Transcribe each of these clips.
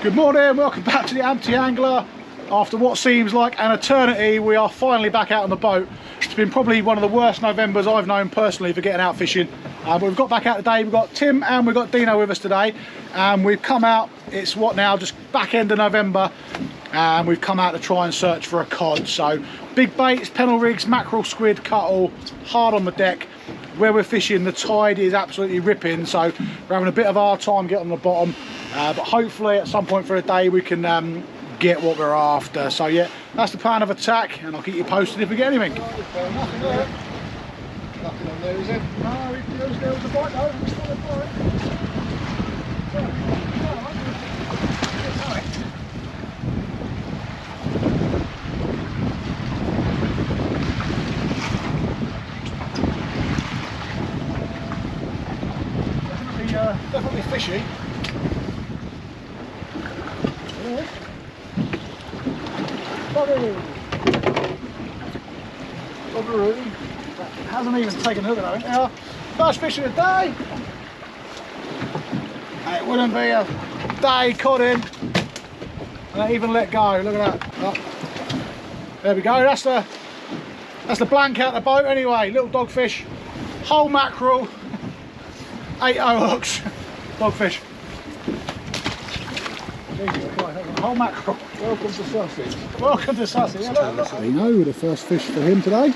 Good morning, welcome back to the Amputee Angler. After what seems like an eternity, we are finally back out on the boat. It's been probably one of the worst Novembers I've known personally for getting out fishing. But we've got back out today. We've got Tim and we've got Dino with us today. And we've come out, it's what now, just back end of November. And we've come out to try and search for a cod. So big baits, pennel rigs, mackerel, squid, cuttle, hard on the deck. Where we're fishing, the tide is absolutely ripping, so we're having a bit of a hard time getting on the bottom. But hopefully at some point for the day we can get what we're after. So yeah, that's the plan of attack, and I'll keep you posted if we get anything. Nothing there. Nothing on there, is it? No, there was a bite though. We still a bite. Definitely fishy. Buggeroo. Hasn't even taken a hook, I don't think. First fish of the day. It wouldn't be a day caught in and they even let go. Look at that. Oh. There we go. That's the blank out the boat anyway. Little dogfish, whole mackerel, 8-0 hooks. Dogfish. Whole mackerel. Welcome to Sussex. Welcome to Sussex. Dino with the first fish for him today.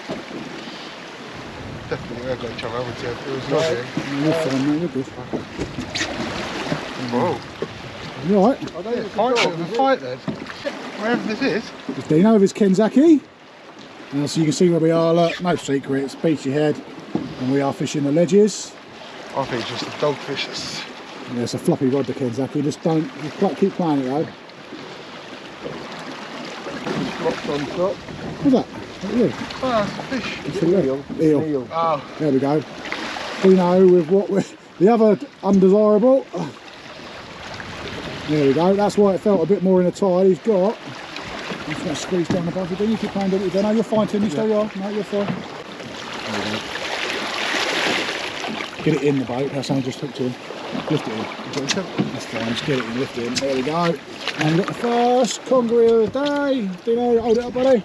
Definitely, we've got each other, haven't we? It was nothing. You're fine, mate, we're good. Whoa. You alright? I don't think fight then. Fight then. Wherever this is. It's Dino with his Kenzaki. So you can see where we are, look, no secret, it's Beachy Head. And we are fishing the ledges. I think it's just a dogfish. Yeah, it's a floppy rod, the Kenzaki. Just keep playing it though. Dropped on top. What's that? What are you? Oh, it's a fish. It's an eel. Eel. Oh. There we go. Dino with what we're, the other undesirable. There we go. That's why it felt a bit more in the tide. He's got. I'm just going to squeeze down above you. You keep playing with it. No, you're fine, Tim. You stay on. No, you're fine. There we go. Get it in the boat. That's how I just hooked in. Lift it in. That's fine. Just get it in. Lift it in. There we go. And we've got the first conger eel of the day. Dino, hold it up, buddy.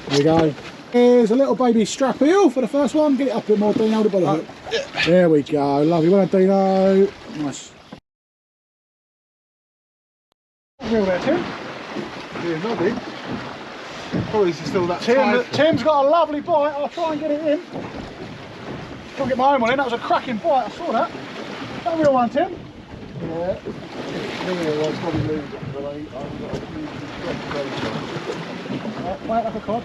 There we go. Here's a little baby strap eel for the first one. Get it up a bit more, Dino. Hold it by the hook. Yeah. There we go. Lovely. Well done, Dino. Nice. Reel there, Tim. Yeah, nothing. Probably is still that tide. Tim's got a lovely bite. I'll try and get it in. I'll get my own one in. That was a cracking bite. I saw that. That real one, Tim. Yeah. I'll probably lose it, but I've got a few Play it like a cod.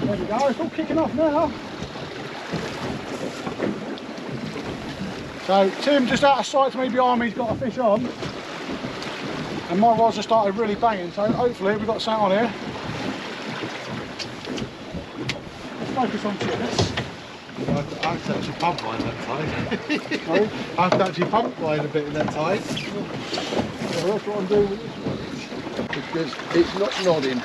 There we go. It's all kicking off now. So Tim just out of sight to me behind me, he's got a fish on. And my rods have started really banging, so hopefully we've got something on here. Let's focus on chips. I have to actually pump mine that tide. Sorry? I have to actually pump mine a bit in that tide. Yeah, that's what I'm doing with this one. Because it's not nodding.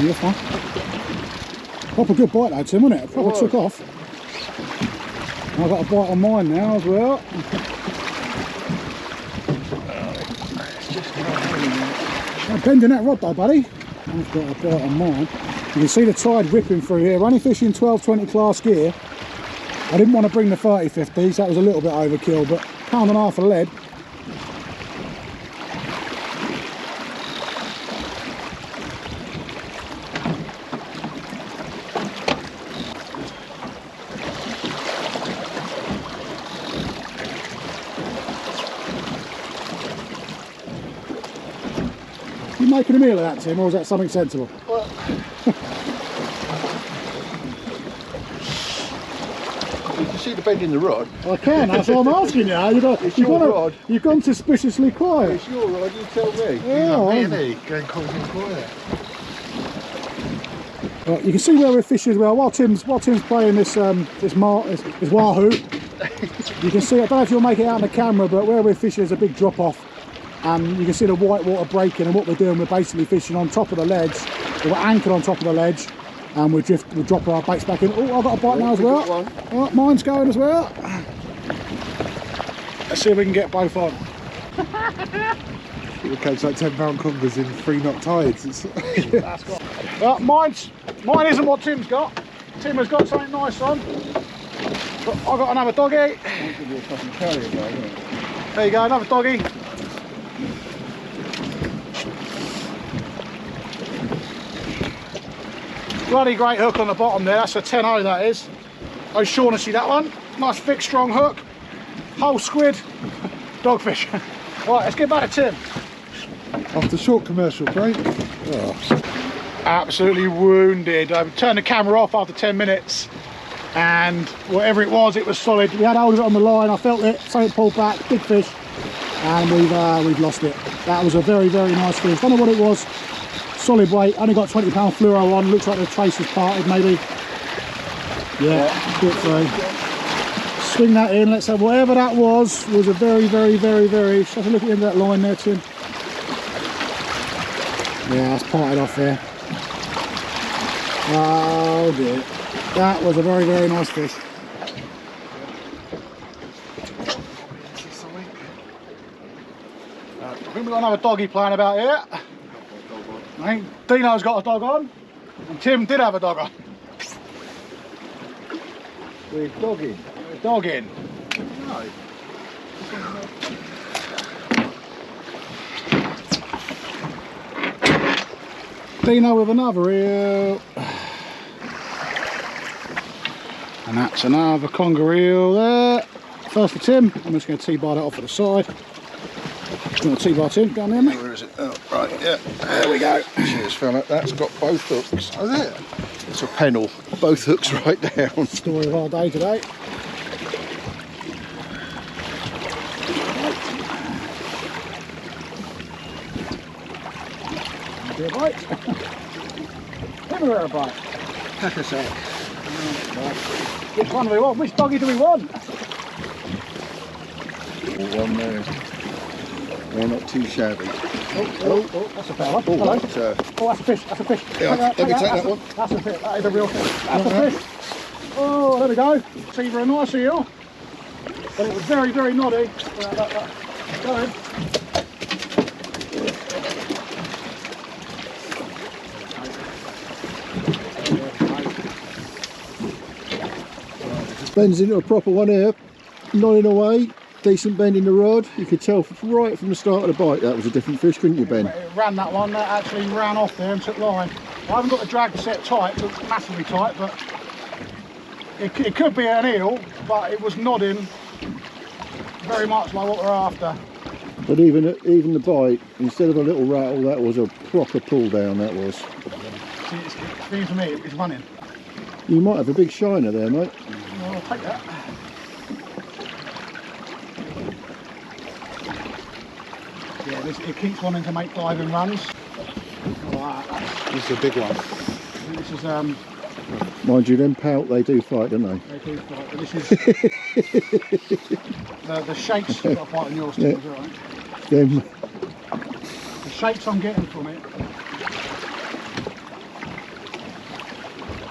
You're fine. Proper good bite though, Tim, wasn't it? Proper took off. I've got a bite on mine now as well. I'm bending that rod though, buddy. I've got a bite on mine. You can see the tide ripping through here. We're only fishing 12-20 class gear. I didn't want to bring the 30-50s, that was a little bit overkill, but £1.5 of lead. You making a meal of that, Tim, or is that something sensible? Well, you can see the bend in the rod. I can, that's what I'm asking you. You've gone suspiciously quiet. It's your rod, you tell me. Yeah, really? Going cold and quiet. Right, you can see where we're fishing as well. While Tim's playing this wahoo, you can see, I don't know if you'll make it out on the camera, but where we're fishing is a big drop off. You can see the white water breaking, and what we're doing, we're basically fishing on top of the ledge. We're anchored on top of the ledge, and we'll drop our baits back in. Oh, I've got a bite now as well. Oh, mine's going as well. Let's see if we can get both on. We'll catch like 10-pound congers in 3-knot tides. That's got. Mine isn't what Tim's got. Tim has got something nice on. But I've got another doggy. There you go, another doggy. Bloody great hook on the bottom there. That's a 10-0, that is. O'Shaughnessy, that one. Nice thick, strong hook. Whole squid. Dogfish. Right, let's get back to Tim. After short commercial break. Absolutely wounded. I turned the camera off after 10 minutes and whatever it was solid. We had hold of it on the line, I felt it, so it pulled back, big fish, and we've lost it. That was a very, very nice fish. Don't know what it was, solid weight, only got 20-pound fluoro on, looks like the trace was parted maybe. Yeah, good through. Swing that in, let's have whatever that was a very, very, very, very, just have a look at the end of that line there, Tim. Yeah, that's parted off there. Oh dear. That was a very, very nice fish. I think we've got another doggy playing about here. I think Dino's got a dog on, and Tim did have a dog on. We're dogging. We're dogging. No. Dino with another eel. And that's another conger eel there. First for Tim. I'm just going to T-bar that off to the side. Just going to T-bar Tim down there, mate. Where is it? Oh, right, yeah. There we go. Cheers, fella. That's got both hooks. Oh, is it? It's a pennel. Both hooks right down. Story of our day today. Give a bite. Give her a bite. Heck a sec. Which one do we want? Which doggy do we want? One there. They're not too shabby. Oh, that's a better one. Oh, Hello. that's, Oh, that's a fish. That's a fish. Yeah, let me take that one. That's a fish. That is a real fish. That's a fish. Oh, there we go. It's either a nice eel, but it was very, very noddy. Go ahead. Bends into a proper one here, nodding away, decent bend in the rod. You could tell right from the start of the bite that was a different fish, couldn't you, Ben? It ran that one, that actually ran off there and took line. I haven't got the drag set tight, it's massively tight, but it could be an eel, but it was nodding very much like what we're after. But even the bite, instead of a little rattle, that was a proper pull down, that was. See, it's for me, it's running. You might have a big shiner there, mate. Well, I'll take that. Yeah, it keeps wanting to make diving runs. This is a big one. This is Mind you, them pout, they do fight, don't they? they do fight, but this is the shapes you've got to fight on yours too, as well, right? Them, The shapes I'm getting from it.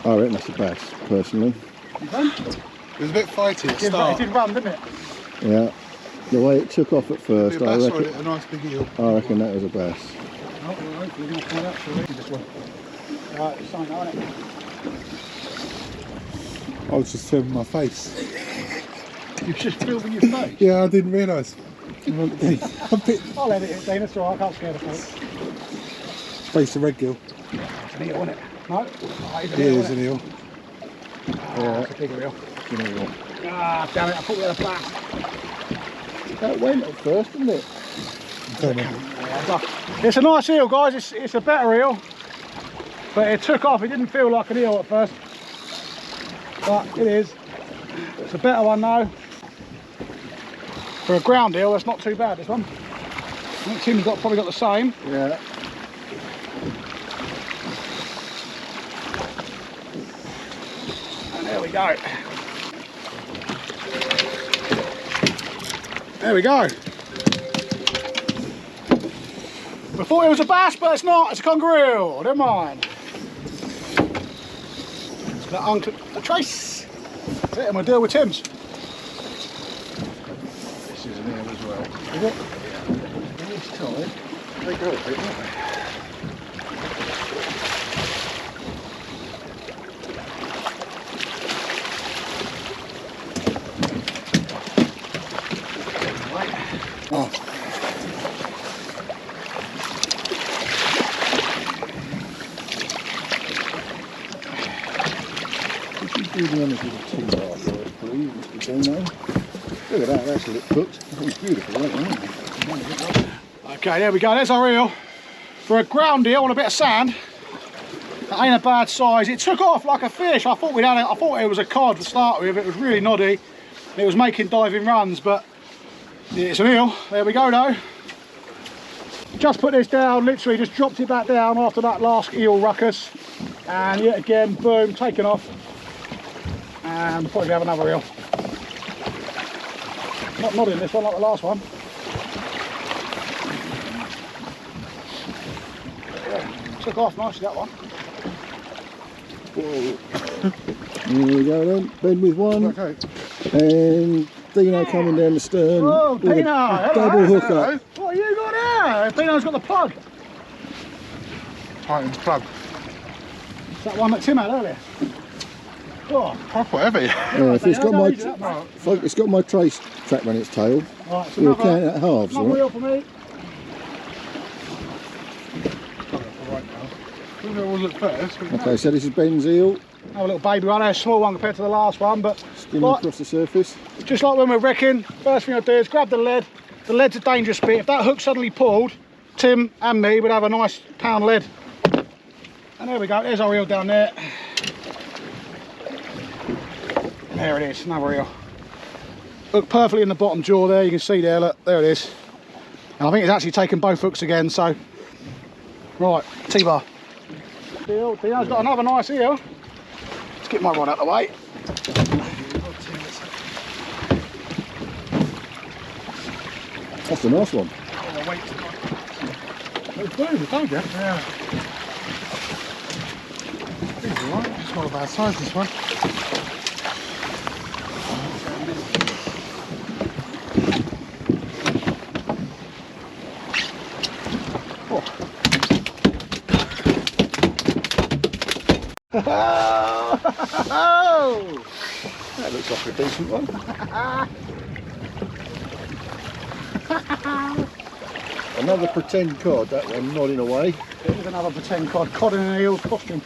I reckon that's a bass, personally. You done? It was a bit fighty at It start. did run, didn't it? Yeah. The way it took off at first, Be a I bass or reckon, a nice big eel. I reckon that was a bass. Oh, well, hopefully we're going to find out shortly. This one. Right, it's something, isn't it? I was just filming my face. You're just filming your face. Yeah, I didn't realise. I'll edit it, Dana, so I can't scare the folks. Face of red gill. It's an eel, isn't it? No? Oh, it's an It eel, is isn't an eel. Oh, it's a bigger eel. You know what? Ah, damn it, I thought we had a bass. That went at first, didn't it? Don't know. It's a nice eel, guys. It's a better eel. But it took off. It didn't feel like an eel at first. But it is. It's a better one now. For a ground eel, that's not too bad, this one. I think Tim's probably got the same. Yeah. And there we go. There we go. We thought it was a bass, but it's not. It's a conger eel. Never mind. That onto the trace. That's it, and we'll deal with Tim's. This is an eel as well. Is it? Yeah. It's tight. They go a bit, don't they? Oh. Do the honours with a two-bar size, please, Mr. Dino. Look at that, that's a lip cooked. It's beautiful, isn't it? Okay, there we go, there's our eel. For a ground eel on a bit of sand, that ain't a bad size. It took off like a fish. I thought it was a cod to start with. It was really noddy. It was making diving runs, but it's an eel. There we go though. Just put this down, literally just dropped it back down after that last eel ruckus. And yet again, boom, taken off. And probably have another eel. Not nodding this one like the last one. Yeah, took off nicely that one. Whoa. There we go then, bend with one. Okay. And Dino coming down the stern. Oh, with a Dino! double hook up. What have you got there? Dino's got the plug. Tighten plug. Is that one that Tim had earlier? Oh, Proper heavy. Yeah, if it's got my trace track on its tail, right, so we'll count at halves. another Right? wheel for me. Who was at first? Okay, so this is Ben's eel, Have a little baby one, a small one compared to the last one, but skimming like, across the surface. just like when we're wrecking, first thing I do is grab the lead. The lead's a dangerous bit. If that hook suddenly pulled, Tim and me would have a nice pound lead. And there we go, there's our eel down there. There it is, another eel. Hook perfectly in the bottom jaw there, you can see there, look, there it is. And I think it's actually taken both hooks again, so. Right, T-bar. Dino's got another nice eel. Let's get my rod out of the way. That's a nice one. It's blue, I told you. Yeah. It's alright, it's not a bad size this one. That looks like a decent one. Another pretend cod, that one, nodding away. It is another pretend cod in an eel's costume.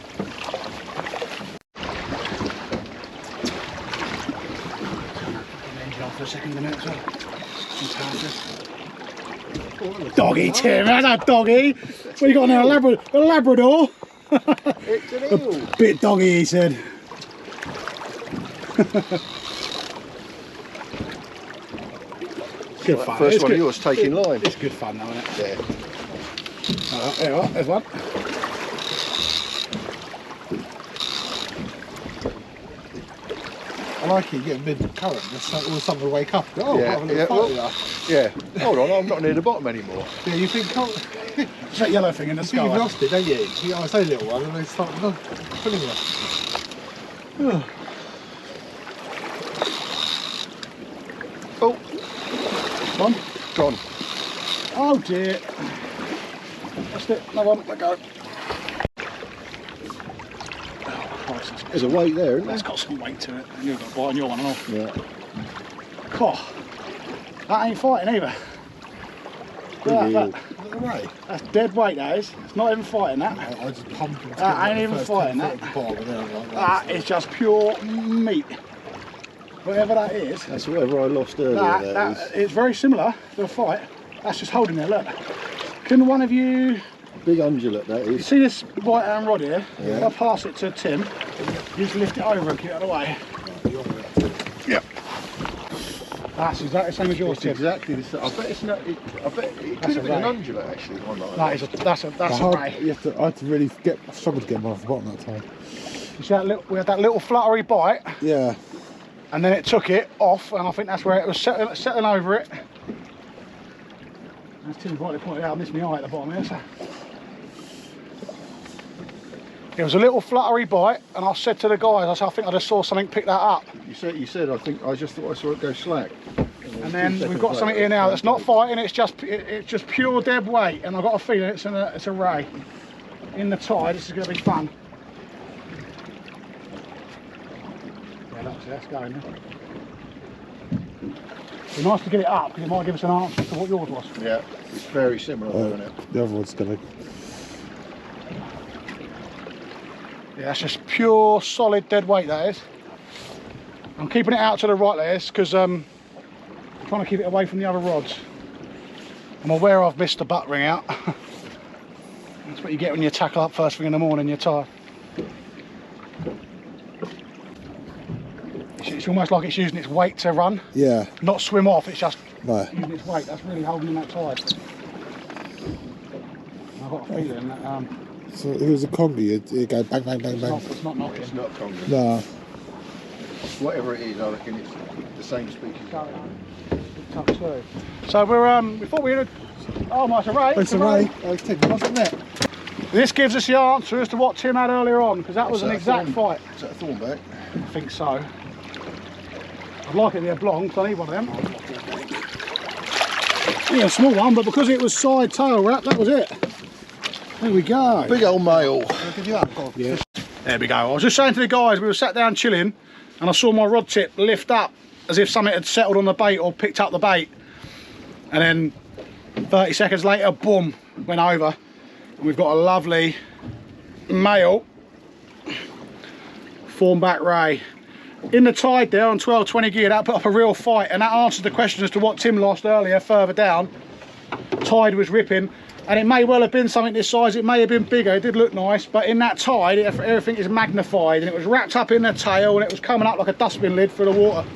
Engine off for a second in a minute as well. Doggy, Tim, that's a doggy. What you got now, a Labrador? It's an eel. A bit doggy, he said. Good fun. First It's one of good. yours taking line. It's good fun though, isn't it? Yeah. There you are, there's one. I like it, get mid-current, just all of a sudden we wake up. Oh, Yeah, what a yeah, little well- fight Yeah. Hold on, I'm not near the bottom anymore. yeah, you think, oh, It's that yellow thing in the you think you've sky. lost it, don't you? You think, oh, I say little one, and they start pulling you. Oh, One. gone. Oh dear. That's it, another one, let go. Oh Christ, There's a weight there, isn't that's there? got some weight to it. And you've got a bite on your one and all. Yeah. God, that ain't fighting either. Big eel. Look at the way. That's dead weight, that is. It's not even fighting that. I just pumped it. That ain't even fighting that. That is just pure meat. Whatever that is. That's whatever I lost earlier. That is. It's very similar to a fight. That's just holding there, look. Can one of you Big undulate, that you is. see this right hand rod here? Yeah. If I pass it to Tim, you just lift it over and keep it out of the way. Yep. That's exactly the same as yours, It's Tim. exactly the same. I bet it's not. I bet it could That's have a been an ray. undulate actually. One like That is that's a ray. I had to really struggle to get one off the bottom that time. You see that we had that little fluttery bite, Yeah. and then it took it off, and I think that's where it was settling over it. As Tim rightly pointed out, I missed my eye at the bottom here. So. It was a little fluttery bite, and I said to the guys, I said, I think I just saw something pick that up. You said, I just thought I saw it go slack. And then we've got something here now that's not fighting, it's just pure dead weight, and I've got a feeling it's a ray. In the tide, this is going to be fun. Yeah, that's going now. It'd be nice to get it up, because it might give us an answer to what yours was. Yeah, it's very similar, isn't it? The other one's gonna. Yeah, that's just pure, solid, dead weight, that is. I'm keeping it out to the right, that is, because I'm trying to keep it away from the other rods. I'm aware I've missed the butt ring out. That's what you get when you tackle up first thing in the morning, you're tired. It's almost like it's using its weight to run. Yeah. Not swim off, it's just No. using its weight. That's really holding in that tide. I've got a feeling that So if it was a conger, it'd go bang, bang, bang, bang. it's not knocking. It's not Conger. No. Whatever it is, I reckon it's the same species. Tough too. So we thought we had it's a ray. It's a ray. Oh, it's 10 wasn't it? This gives us the answer as to what Tim had earlier on, because that was an exact fight. Is that a thornback? I think so. I'd like it to be a blonde, because I need one of them. Yeah, a small one, but because it was side tail wrap, that was it. There we go. Big old male. Yeah. There we go. I was just saying to the guys, we were sat down chilling, and I saw my rod tip lift up as if something had settled on the bait or picked up the bait. And then 30 seconds later, boom, went over. And we've got a lovely male Thornback Ray. In the tide there on 12-20 gear, that put up a real fight, and that answered the question as to what Tim lost earlier further down. Tide was ripping, and it may well have been something this size, it may have been bigger, it did look nice, but in that tide, everything is magnified, and it was wrapped up in the tail, and it was coming up like a dustbin lid through the water.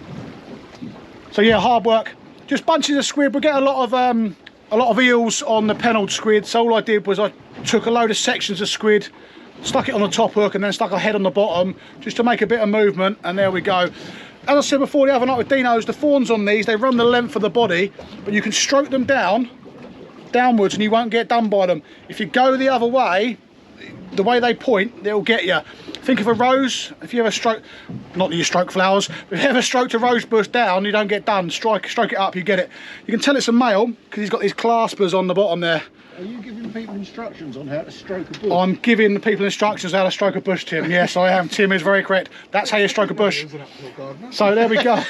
So yeah, hard work. Just bunches of squid. We get a lot of eels on the pennelled squid, so all I did was I took a load of sections of squid, stuck it on the top hook, and then stuck a head on the bottom just to make a bit of movement, and there we go. As I said before the other night with Dino's, the fawns on these, they run the length of the body, but you can stroke them downwards and you won't get done by them. If you go the other way, the way they point, they'll get you. Think of a rose. If you ever stroke, not that you stroke flowers, but if you ever stroked a rose bush down, you don't get done. Stroke it up, you get it. You can tell it's a male because he's got these claspers on the bottom there. Are you giving people instructions on how to stroke a bush? I'm giving the people instructions how to stroke a bush, Tim. Yes, I am. Tim is very correct. That's how you stroke a bush. So there we go.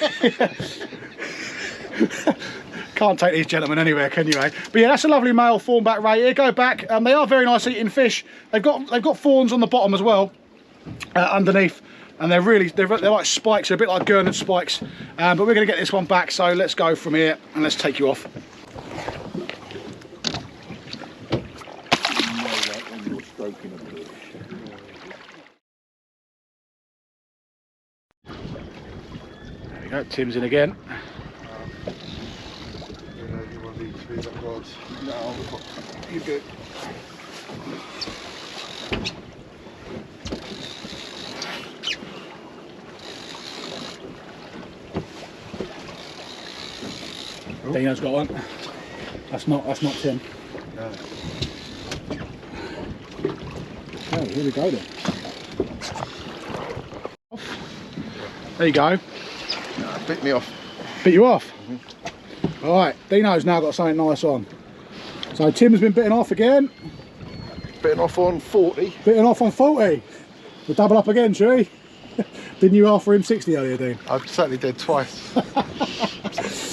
Can't take these gentlemen anywhere, can you, eh? But yeah, that's a lovely male Thornback Ray. Here, go back. They are very nice eating fish. They've got fawns on the bottom as well, underneath, and they're like spikes. They're a bit like gurnard spikes. But we're going to get this one back. So let's go from here and let's take you off. There we go. Tim's in again. No, you're good. Dino's got one. That's not Tim. No. Oh, here we go then. There you go. No, bit me off. Bit you off? All right, Dino's now got something nice on. So Tim's been bitten off again. Bitten off on 40. Bitten off on 40. We'll double up again, shall we? Didn't you offer him 60 earlier, Dean? I certainly did twice.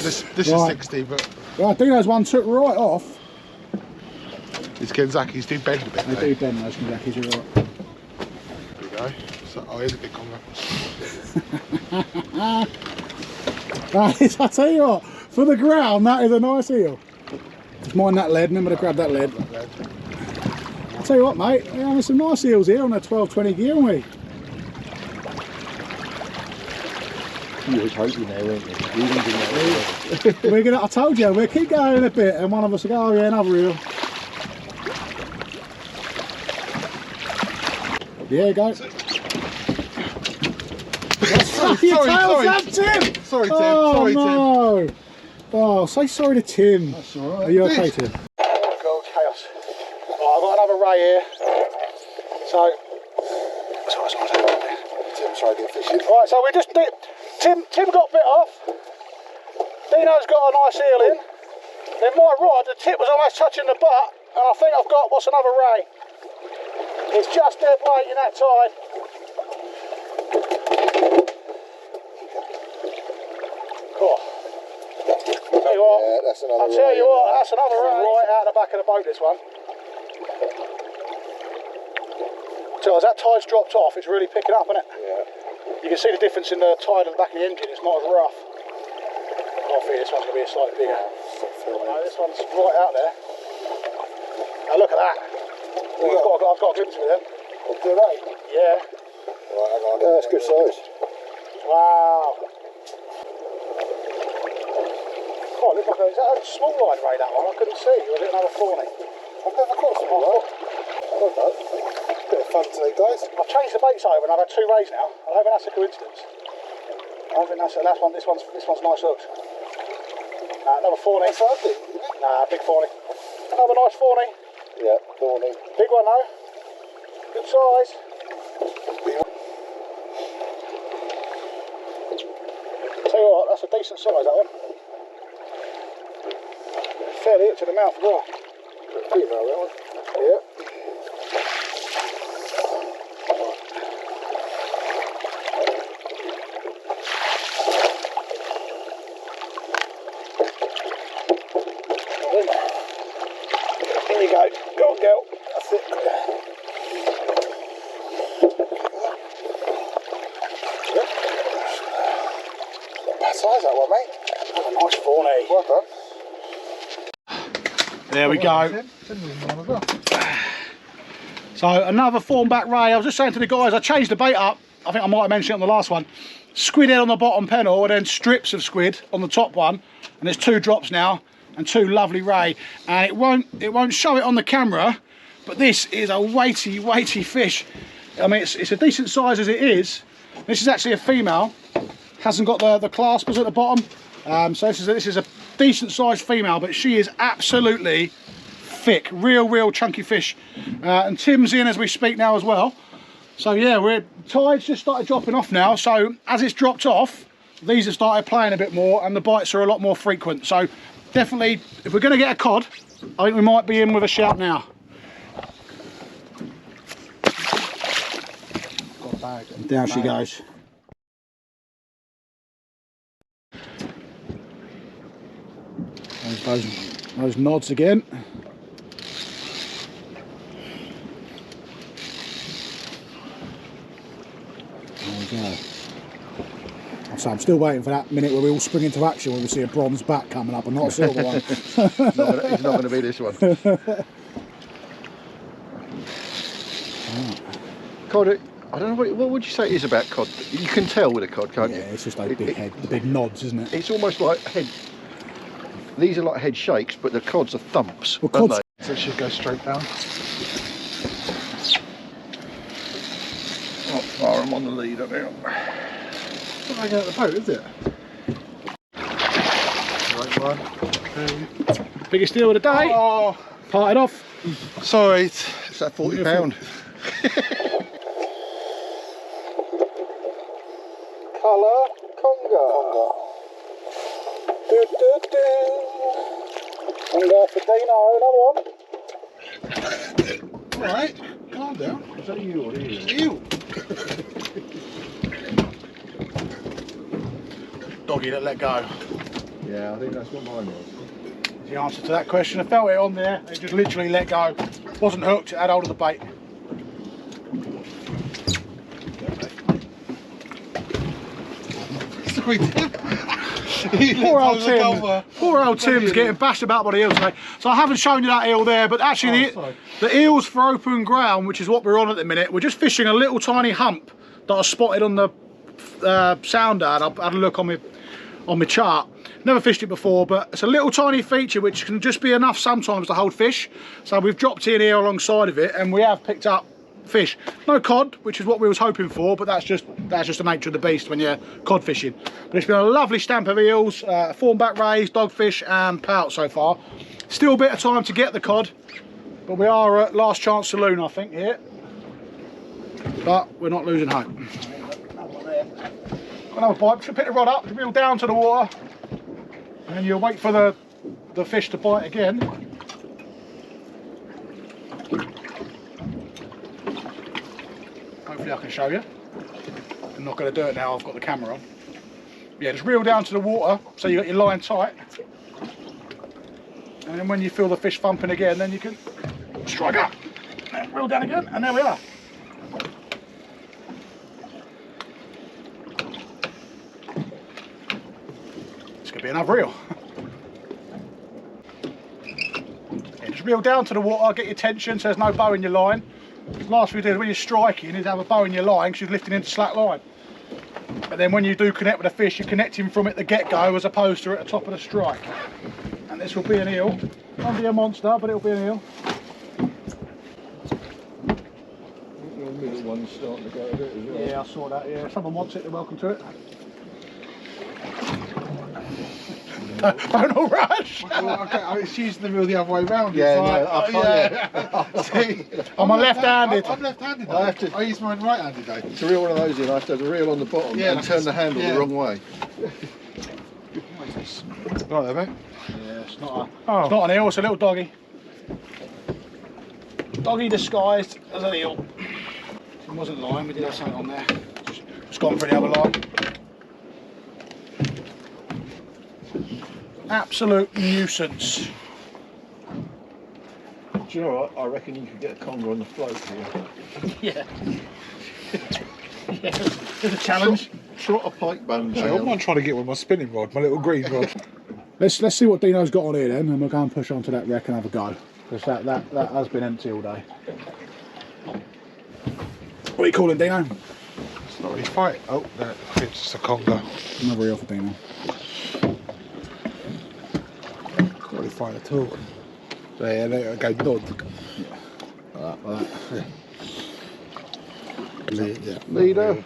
This is Right. 60, but Right, Dino's one took right off. these Kenzacki's do bend a bit. They though. do bend those Kenzacki's, you're right. There we go. So, oh, here's a big conger. That is, I tell you what, for the ground, that is a nice eel. Just mind that lead, remember to grab that lead. I'll tell you what, mate, we're having some nice eels here on a 12-20 gear, aren't we? You was hoping there, weren't you? You didn't think that. We're gonna, I told you, we'll keep going a bit, and one of us will go, oh yeah, another eel. There you go. Sorry, Tim! Sorry, Tim. Oh, Sorry, Tim. no. Oh, say sorry to Tim. That's all right. Are you okay, Tim? Oh, God, chaos. Right, I've got another ray here. So, Tim's trying to get fishing. Right, so we just did. Tim got bit off. Dino's got a nice eel in. Then my rod, the tip was almost touching the butt, and I think I've got what's another ray. It's just dead weight in that tide. Oh. Tell you what, Yeah, that's another I'll tell you ray. what, that's another ray right out the back of the boat, this one. So as that tide's dropped off, it's really picking up, isn't it? Yeah. You can see the difference in the tide on the back of the engine, it's not as rough. I feel this one's going to be slightly bigger. No, this one's right out there. Now look at that. Well, I've got a glimpse of it then. Do they? Yeah. Right, hang on. Yeah, that's good size. Wow. Oh, it looks like is that a small line ray, that one? I couldn't see. Was it another fawny? I've never caught a small one. Well done. Bit of fun today, guys. I've changed the baits over and I've had 2 rays now. I don't think that's a coincidence. I don't think that's one. This one's nice hooks. Another fawny. That's ugly, isn't it? Nah, big fawny. Another nice fawny. Yeah, thorny. Big one though. Good size. Tell you what, that's a decent size, that one. Fairly hit to the mouth as well. Female, that one. Yeah. There you go. Go on, girl. That's it. Bad size, that one, mate. That's a nice fawny. Well done. There we go. So another Thornback Ray. I was just saying to the guys, I changed the bait up. I think I might have mentioned it on the last one. Squid head on the bottom pennel, and then strips of squid on the top one. And there's 2 drops now, and 2 lovely ray. And it won't show it on the camera, but this is a weighty fish. I mean, it's a decent size as it is. This is actually a female. Hasn't got the claspers at the bottom. So this is a decent sized female, but she is absolutely thick, real chunky fish. And Tim's in as we speak now as well. So yeah, tide's just started dropping off now. So as it's dropped off, these have started playing a bit more, and the bites are a lot more frequent. So definitely, if we're going to get a cod, I think we might be in with a shout now. Got a bag. Down she goes. Those nods again. There we go. So I'm still waiting for that minute where we all spring into action when we see a bronze back coming up and not a silver one. It's not going to be this one. Cod, I don't know, what would you say it is about cod? You can tell with a cod, can't you? Yeah, it's just those big head, the big nods, isn't it? It's almost like head. These are like head shakes, but the cods are thumps. Well, aren't cods, they? So it should go straight down. Oh, I'm on the lead up now. It's not going at the boat, is it? Right one. biggest deal of the day. Oh, Parted off. sorry. It's that £40. Colour conger. Do do do. Conger for Dino. Another one. Alright, calm down. Is that you or you? You. Doggy that let go. Yeah, I think that's what mine was. The answer to that question. I felt it on there. It just literally let go. Wasn't hooked. It had hold of the bait. Sorry, Tim. Poor old Tim's getting bashed about by the eels today. So I haven't shown you that eel there, but actually the eels for open ground, which is what we're on at the minute, we're just fishing a little tiny hump that I spotted on the sounder, and I had a look on my chart. Never fished it before, but it's a little tiny feature which can just be enough sometimes to hold fish. So we've dropped in here alongside of it, and we have picked up fish. No cod, which is what we was hoping for, but that's just the nature of the beast when you're cod fishing. But it's been a lovely stamp of eels, thornback rays, dogfish and pout so far. Still a bit of time to get the cod, but we are at last chance saloon, I think, here. but we're not losing hope. Another bite. Should pick the rod up, reel down to the water, and then you'll wait for the fish to bite again. Hopefully I can show you. I'm not going to do it now, I've got the camera on. Yeah, just reel down to the water so you got your line tight. And then when you feel the fish thumping again, then you can strike up. And reel down again, and there we are. This could be another reel. Yeah, just reel down to the water, get your tension so there's no bow in your line. Last thing you do is when you're striking is have a bow in your line because you're lifting into slack line. But then when you do connect with a fish, you're connecting from at the get-go as opposed to at the top of the strike. And this will be an eel. Won't be a monster, but it'll be an eel. The middle one's starting to go a bit as well. Yeah, I saw that, yeah. If someone wants it, they're welcome to it. Don't all rush! It's using the reel the other way round. Yeah, it's no, yeah. See, I'm left-handed. I'm left-handed. I have to- I use mine right-handed though. To reel one of those in, I have to have the reel on the bottom and turn the handle the wrong way. Right there, mate. Yeah, it's not an eel, it's a little doggy. Doggy disguised as an eel. It wasn't lying, we did have something on there. Just gone for the other line. Absolute nuisance. Do you know what? I reckon you could get a conger on the float here. Yeah. Yeah, there's a challenge. Trot a pike bone I down. might try to get with my spinning rod, my little green rod. Let's see what Dino's got on here then, and we'll go and push onto that wreck and have a go. Because that has been empty all day. What are you calling, Dino? It's not really fight. Oh, no, it's just a conger. Another reel for Dino. Not really fight at all. There you go, nod. Like that. Yeah. Leader.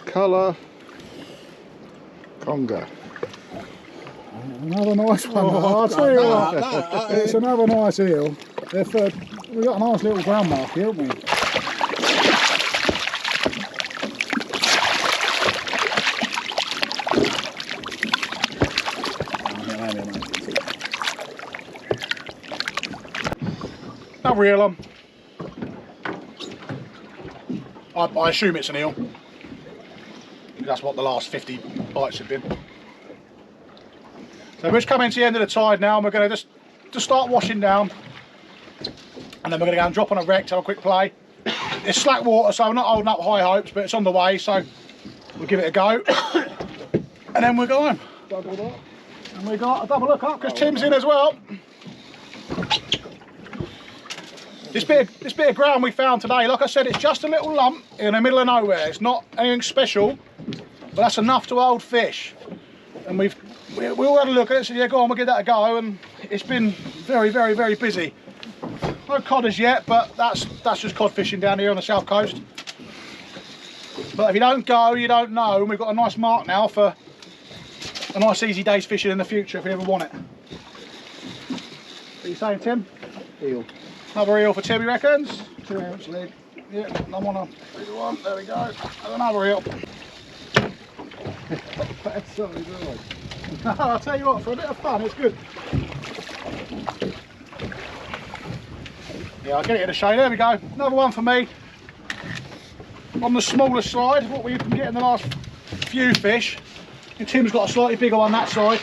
Colour. Conger. Another nice one. I'll tell you what, it's another nice eel. We've got a nice little ground mark here, haven't we? Another reel on. I assume it's an eel. That's what the last 50 bites have been. So we're just coming to the end of the tide now, and we're going to just start washing down, and then we're going to go and drop on a wreck to have a quick play. It's slack water, so we're not holding up high hopes, but it's on the way, so we'll give it a go, and then we'll go home. And we got a double look up because Tim's in as well. This bit of ground we found today, like I said, it's just a little lump in the middle of nowhere. It's not anything special, but that's enough to hold fish. And we all had a look at it and said, yeah, go on, we'll give that a go. And it's been very, very, very busy. No cod as yet, but that's just cod fishing down here on the south coast. But if you don't go, you don't know. And we've got a nice mark now for a nice easy day's fishing in the future if we ever want it. What are you saying, Tim? Eel. Another eel for Tim, he reckons? 2 ounce lead. Yeah, I'm on a big one. There we go. And another eel. That's something, isn't it? No, I'll tell you what, for a bit of fun, it's good. Yeah, I'll get it in the shade. There we go. Another one for me. On the smaller side, what we can get in the last few fish. And Tim's got a slightly bigger one that side.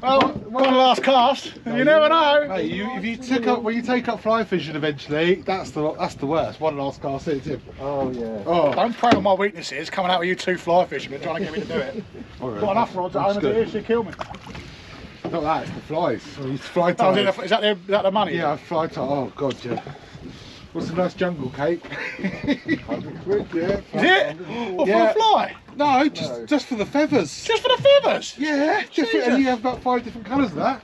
Well, one last cast, and you never know. Hey, if you take up fly fishing eventually, that's the worst. One last cast, isn't it, Tim? Oh, yeah. Oh, Don't prey on my weaknesses, coming out with you two fly fishermen trying to get me to do it. Got enough rods at home as it is, she'll kill me. not that, it's the flies. I used to fly Oh, tie. is that the money? Yeah, I fly tie. Oh god, yeah. What's a nice jungle cake? 100 quid, yeah. Is it? Or for a fly? No, just for the feathers. Just for the feathers? Yeah, different, and you have about 5 different colours of that.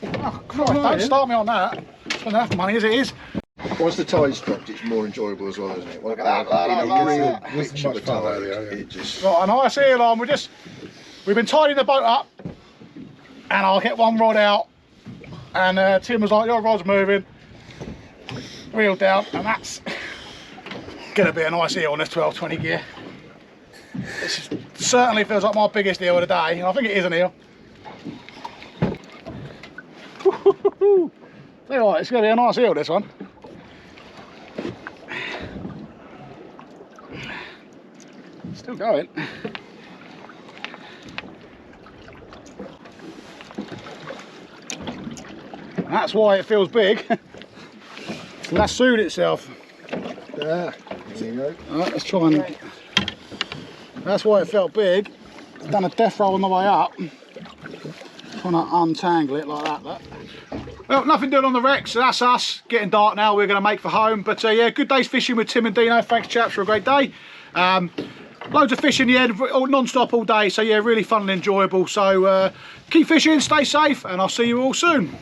Oh, Christ, don't start me on that. It's not enough money as it is. Once the tide's dropped, it's more enjoyable as well, isn't it? Look at that, real It was pitch of much the fun tide, earlier, yeah. it just... Right, a nice eel on. We've been tidying the boat up. and I'll get one rod out, and Tim was like, your rod's moving, reel down, and that's gonna be a nice eel on this 12-20 gear. This certainly feels like my biggest eel of the day, and I think it is an eel. Tell you what, it's gonna be a nice eel, this one. Still going. And that's why it feels big. It's lassoed itself. There you go. Alright, let's try and... That's why it felt big. It's done a death roll on the way up. Trying to untangle it like that, look. Well, nothing doing on the wreck, so that's us. Getting dark now, we're going to make for home. But yeah, good day's fishing with Tim and Dino. Thanks, chaps, for a great day. Loads of fish in the end, non-stop all day. So yeah, really fun and enjoyable. So keep fishing, stay safe, and I'll see you all soon.